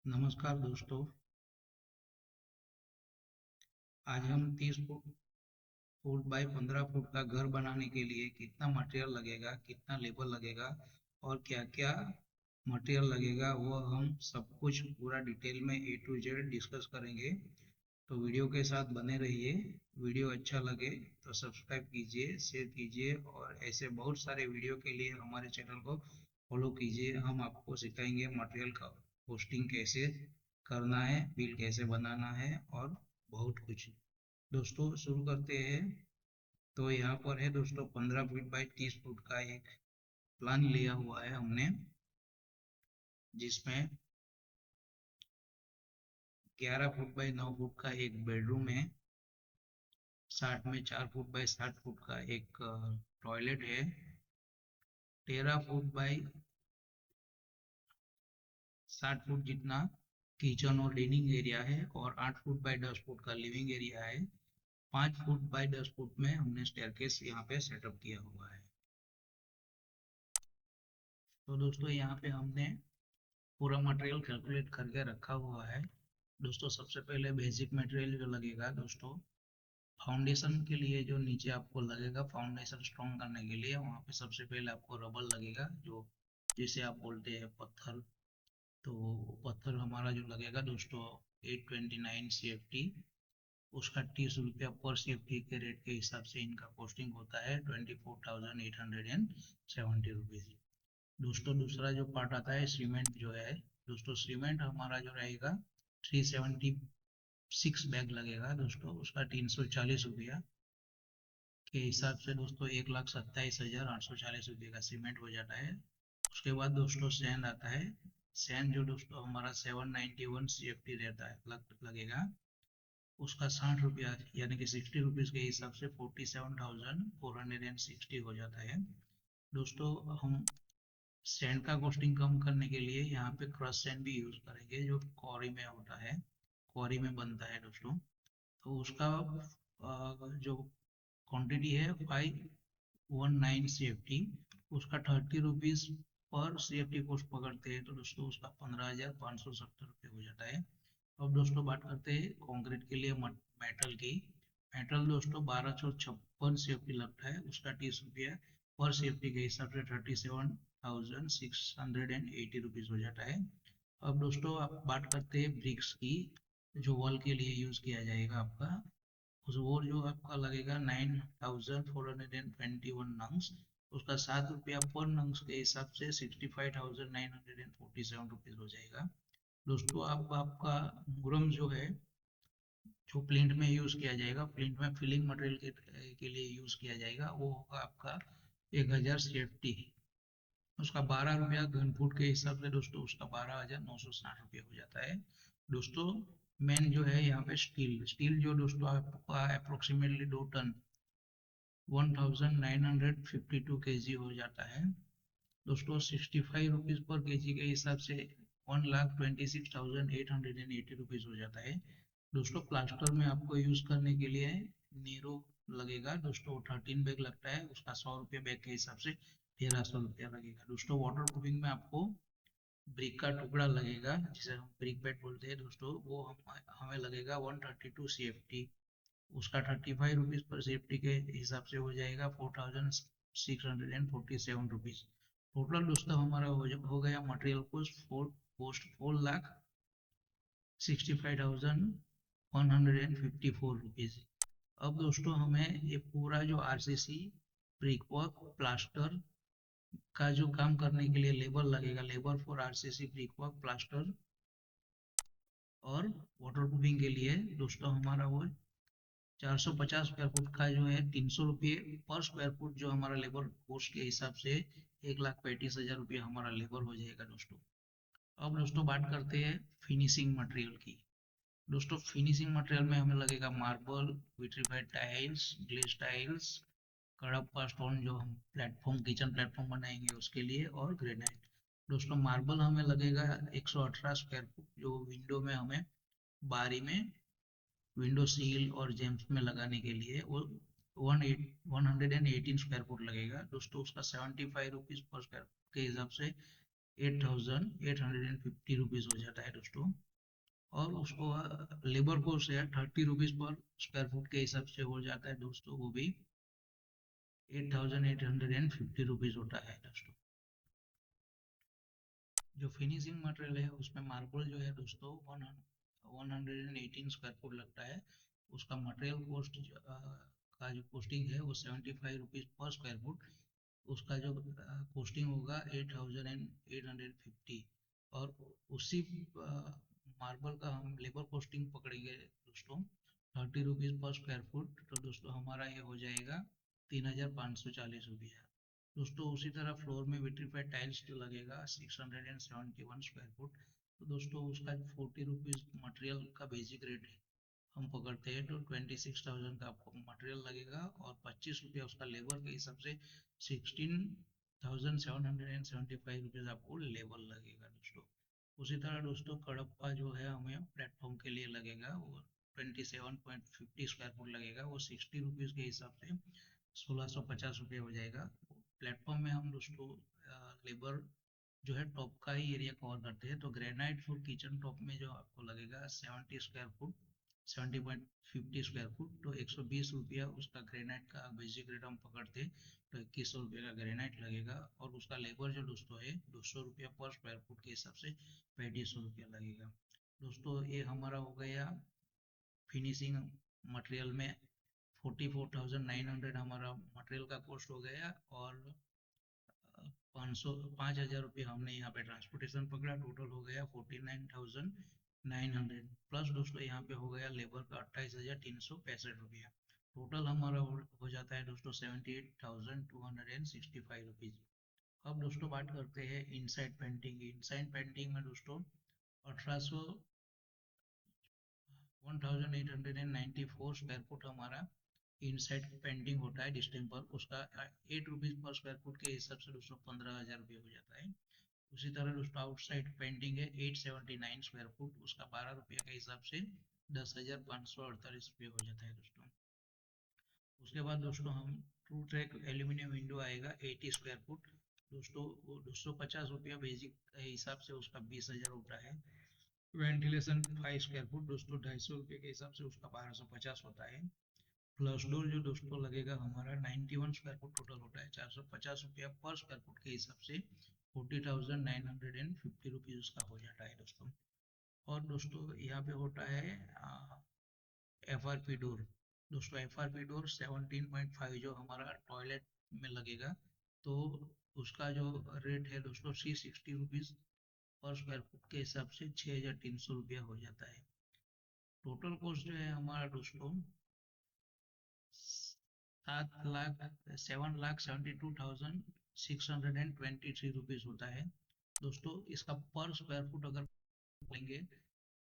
नमस्कार दोस्तों। आज हम 30 फुट बाई 15 फुट का घर बनाने के लिए कितना मटेरियल लगेगा, कितना लेबर लगेगा और क्या क्या मटेरियल लगेगा, वो हम सब कुछ पूरा डिटेल में ए टू जेड डिस्कस करेंगे। तो वीडियो के साथ बने रहिए। वीडियो अच्छा लगे तो सब्सक्राइब कीजिए, शेयर कीजिए और ऐसे बहुत सारे वीडियो के लिए हमारे चैनल को फॉलो कीजिए। हम आपको सिखाएंगे मटेरियल का पोस्टिंग कैसे करना है, बिल कैसे बनाना है और बहुत कुछ। दोस्तों शुरू करते हैं। तो यहाँ पर है दोस्तों 15 फीट बाई 30 फुट का एक प्लान लिया हुआ है हमने, जिसमें 11 फुट बाई 9 फुट का एक बेडरूम है, 60 में 4 फुट बाई 60 फुट का एक टॉयलेट है, 13 फुट बाई 60 फुट जितना किचन और डाइनिंग एरिया है और 8 फुट बाई 10 फुट का लिविंग एरिया है। 5 फुट बाई 10 फुट में हमने स्टेयरकेस यहाँ पे सेटअप किया हुआ है। तो दोस्तों यहाँ पे हमने पूरा मटेरियल कैलकुलेट करके रखा हुआ है। दोस्तों सबसे पहले बेसिक मटेरियल जो लगेगा दोस्तों, फाउंडेशन के लिए जो नीचे आपको लगेगा, फाउंडेशन स्ट्रॉन्ग करने के लिए वहाँ पे सबसे पहले आपको रबर लगेगा, जो जिसे आप बोलते हैं पत्थर। तो पत्थर हमारा जो लगेगा दोस्तों 829 CFT, उसका 30 रुपया पर CFT के रेट के हिसाब से इनका कॉस्टिंग होता है 24,870 रुपीज। दोस्तों दूसरा जो पार्ट आता है सीमेंट जो है दोस्तों, सीमेंट हमारा जो रहेगा 376 बैग लगेगा दोस्तों, उसका 340 रुपया के हिसाब से दोस्तों 1,27,840 रुपये का सीमेंट हो जाता है। उसके बाद दोस्तों सैंड आता है। सैंड जो दोस्तों हमारा 791 CFT रहता है लगेगा, उसका 60 रुपया यानी कि 60 रुपीज के हिसाब से 47,460 हो जाता है। दोस्तों हम सैंड का कॉस्टिंग कम करने के लिए यहाँ पे क्रश सैंड भी यूज करेंगे, जो क्वारी में होता है, क्वारी में बनता है दोस्तों। तो उसका जो क्वांटिटी है 519 CFT, उसका 30 रुपीज पर CFT कॉस्ट पकड़ते हैं, तो दोस्तों उसका 15,570 रुपये हो जाता है। अब दोस्तों बात करते हैं कंक्रीट के लिए मेटल की। मेटल दोस्तों 1256 CFT लगता है, उसका 30 रुपया पर CFT के हिसाब से 37,680 रुपीज हो जाता है। अब दोस्तों आप बात करते हैं ब्रिक्स की, जो वॉल के लिए यूज किया जाएगा आपका, उस वो जो आपका लगेगा 9,421 नंग्स, उसका 7 रुपया पर नंग्स के हिसाब से 65,947 रुपीज हो जाएगा। दोस्तों आप आपका मुरम जो है, जो प्लिंथ में यूज किया जाएगा, प्लिंथ में फिलिंग मटेरियल के लिए यूज किया जाएगा, वो होगा आपका 1,000 CFT, उसका 12 रुपया घन फुट के हिसाब से दोस्तों उसका 12,960 रुपये हो जाता है। दोस्तों मेन जो है यहाँ पे स्टील, स्टील जो दोस्तों आपका अप्रोक्सीमेटली 2 टन 1,952 kg हो जाता है दोस्तों। 65 रुपीज पर केजी के हिसाब से 1,26,880 रुपीज हो जाता है दोस्तों। प्लास्टर में आपको यूज करने के लिए नीरो लगेगा दोस्तों, 13 बैग लगता है, उसका 100 रुपये बैग के हिसाब से 1,300 रुपया लगेगा दोस्तों। वाटर प्रूफिंग में आपको ब्रिक का टुकड़ा लगेगा, जिसे हम ब्रिक बेड बोलते हैं दोस्तों, वो हमें लगेगा 132 CFT, उसका 35 रुपीज पर CFT के हिसाब से हो जाएगा 4,647 रुपीज। टोटल दोस्तों हमारा हो गया मटेरियल कॉस्ट 4,65,154 रुपीज। अब दोस्तों हमें ये पूरा जो RCC ब्रिक वर्क प्लास्टर का जो काम करने के लिए लेबर लगेगा, labour for RCC brick work plaster और वाटर प्रूफिंग के लिए दोस्तों हमारा वो 450 स्क्वायर फुट का जो है 300 रुपये पर स्क्वायर फुट, जो हमारा लेबर कोस्ट के हिसाब से 1,35,000 रुपये हमारा लेबर हो जाएगा दोस्तों। अब दोस्तों बात करते हैं फिनिशिंग मटेरियल की। दोस्तों फिनिशिंग मटेरियल में हमें लगेगा marble, vitrified tiles, glaze tiles, Kadapa stone जो हम प्लेटफॉर्म किचन प्लेटफॉर्म बनाएंगे उसके लिए, और ग्रेनाइट। दोस्तों मार्बल हमें लगेगा 118 स्क्वायर फुट, जो विंडो में हमें बारी में विंडो सील और जेम्स में लगाने के लिए वो 118 स्क्वायर फुट लगेगा दोस्तों, उसका 75 रुपीज पर स्क्वायर फुट के हिसाब से 8,850 रुपीज़ हो जाता है दोस्तों। और उसको लेबर कोस्ट है 30 रुपीज़ पर स्क्वायर फुट के हिसाब से हो जाता है दोस्तों, वो भी 8,850 रुपीज़ होता है दोस्तों। जो फिनिशिंग मटेरियल है उसमें मार्बल जो है दोस्तों 118 स्क्वायर फुट लगता है। उसका मटेरियल कोस्ट का जो कॉस्टिंग है वो 75 रुपीज़ पर स्क्वायर फुट। उसका जो कॉस्टिंग होगा 8,850। और उसी मार्बल का हम लेबर कॉस्टिंग पकड़ेंगे दोस्तों 30 रुपीज़ पर स्क्वायर फुट, तो दोस्तों हमारा ये हो जाएगा 3,540 रुपया दोस्तों। उसी तरह फ्लोर में विट्रीफाइड टाइल्स जो लगेगा 671 स्क्वायर फुट, तो दोस्तों उसका 40 रुपीज़ मटेरियल का बेसिक रेट है हम पकड़ते हैं, तो 26,000 का आपको मटेरियल लगेगा और 25 रुपया उसका लेबर के हिसाब से 16,775 रुपीज़ आपको लेबर लगेगा दोस्तों। उसी तरह दोस्तों कड़प्पा जो है हमें प्लेटफॉर्म के लिए लगेगा वो 27.50 स्क्वायर फुट लगेगा, वो 60 रुपीज़ के हिसाब से 1,650 रुपये हो जाएगा। प्लेटफॉर्म में हम दोस्तों लेबर जो है टॉप का ही एरिया कवर करते हैं, तो ग्रेनाइट फॉर किचन टॉप में जो आपको लगेगा 70 स्क्वायर फुट 70.50 स्क्वायर फुट, तो 120 रुपया उसका ग्रेनाइट का बेसिक रेट हम पकड़ते हैं, तो 2100 रुपये का ग्रेनाइट लगेगा। और उसका लेबर जो दोस्तों है 200 रुपया पर स्क्वायर फुट के हिसाब से 3500 रुपया लगेगा दोस्तों। ये हमारा हो गया फिनिशिंग मटेरियल में 44,900 हमारा मटेरियल का कॉस्ट हो गया। और 5,000 रुपये हमने यहाँ पे ट्रांसपोर्टेशन पकड़ा, टोटल हो गया 49,900 प्लस दोस्तों यहाँ पे हो गया लेबर का 28,365 रुपया। टोटल हमारा हो जाता है दोस्तों 78,265 रुपीज। अब दोस्तों बात करते हैं इनसाइड पेंटिंग। इनसाइड पेंटिंग में दोस्तों 1800 1894 स्क्वायर फुट हमारा इनसाइड पेंटिंग होता है डिस्टेम्पर, उसका 8 रुपीज़ पर स्क्वायर फुट के हिसाब से दोस्तों 15,000 रुपये हो जाता है। उसी तरह दोस्तों आउटसाइड पेंटिंग है 879 स्क्वायर फुट, उसका 12 रुपये के हिसाब से 10,548 रुपये हो जाता है दोस्तों। उसके बाद दोस्तों हम ट्रू ट्रैक एल्यूमिनियम विंडो आएगा 80 स्क्वायर फुट दोस्तों, वो 250 रुपया बेसिक के हिसाब से उसका 20,000 होता है। वेंटिलेशन 5 स्क्वायर फुट दोस्तों 250 रुपये के हिसाब से उसका 1250 होता है। प्लस डोर जो दोस्तों लगेगा हमारा 91 स्क्वायर फुट टोटल होता है, 450 रुपया पर स्क्वायर फुट के हिसाब से 40,950 रुपीज उसका हो जाता है दोस्तों। और दोस्तों यहाँ पे होता है FRP डोर दोस्तों। FRP डोर 17.5 जो हमारा टॉयलेट में लगेगा, तो उसका जो रेट है दोस्तों 360 रुपीज पर स्क्वायर फुट के हिसाब से 6,300 रुपया हो जाता है। टोटल कॉस्ट जो है हमारा दोस्तों 7,72,623 रुपीज होता है दोस्तों। इसका पर स्क्वायर फुट अगर लेंगे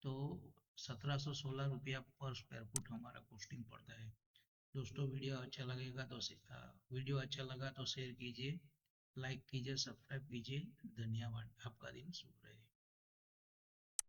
तो 1,716 रुपया पर स्क्वायर फुट हमारा कॉस्टिंग पड़ता है दोस्तों। वीडियो अच्छा लगा तो शेयर कीजिए, लाइक कीजिए, सब्सक्राइब कीजिए। धन्यवाद। आपका दिन शुभ रहे।